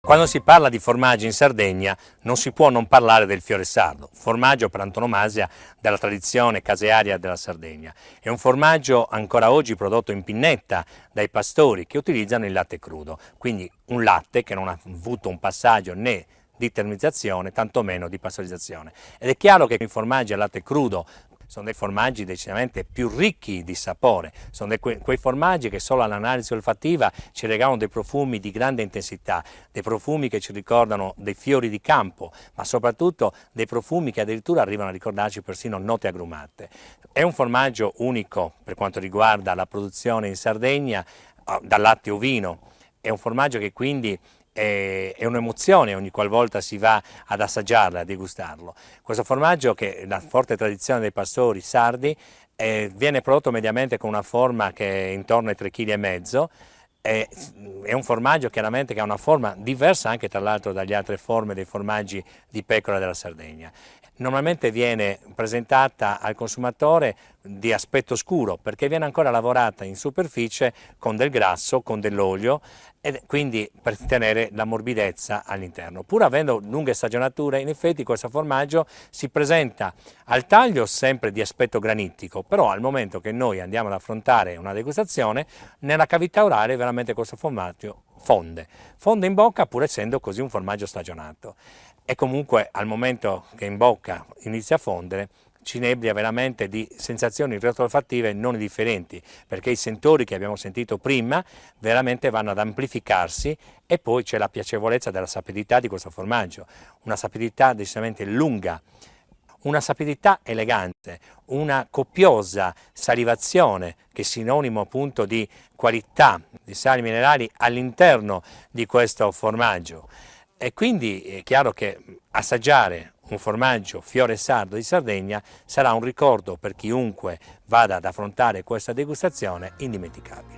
Quando si parla di formaggi in Sardegna non si può non parlare del fiore sardo, formaggio per antonomasia della tradizione casearia della Sardegna. È un formaggio ancora oggi prodotto in pinnetta dai pastori che utilizzano il latte crudo, quindi un latte che non ha avuto un passaggio né di termizzazione, tantomeno di pastorizzazione. Ed è chiaro che i formaggi al latte crudo sono dei formaggi decisamente più ricchi di sapore, sono quei formaggi che solo all'analisi olfattiva ci regalano dei profumi di grande intensità, dei profumi che ci ricordano dei fiori di campo, ma soprattutto dei profumi che addirittura arrivano a ricordarci persino note agrumate. È un formaggio unico per quanto riguarda la produzione in Sardegna dal latte ovino, è un formaggio che quindi è un'emozione ogni qualvolta si va ad assaggiarlo, a degustarlo. Questo formaggio, che è una forte tradizione dei pastori sardi, viene prodotto mediamente con una forma che è intorno ai 3,5 kg. È un formaggio chiaramente che ha una forma diversa anche tra l'altro dalle altre forme dei formaggi di pecora della Sardegna. Normalmente viene presentata al consumatore di aspetto scuro perché viene ancora lavorata in superficie con del grasso, con dell'olio, e quindi per tenere la morbidezza all'interno. Pur avendo lunghe stagionature, in effetti questo formaggio si presenta al taglio sempre di aspetto granitico, però al momento che noi andiamo ad affrontare una degustazione, nella cavità orale veramente questo formaggio fonde in bocca pur essendo così un formaggio stagionato. E comunque al momento che in bocca inizia a fondere ci inebria veramente di sensazioni retroolfattive non differenti, perché i sentori che abbiamo sentito prima veramente vanno ad amplificarsi e poi c'è la piacevolezza della sapidità di questo formaggio, una sapidità decisamente lunga, una sapidità elegante, una copiosa salivazione che è sinonimo appunto di qualità di sali minerali all'interno di questo formaggio. E quindi è chiaro che assaggiare un formaggio fiore sardo di Sardegna sarà un ricordo per chiunque vada ad affrontare questa degustazione indimenticabile.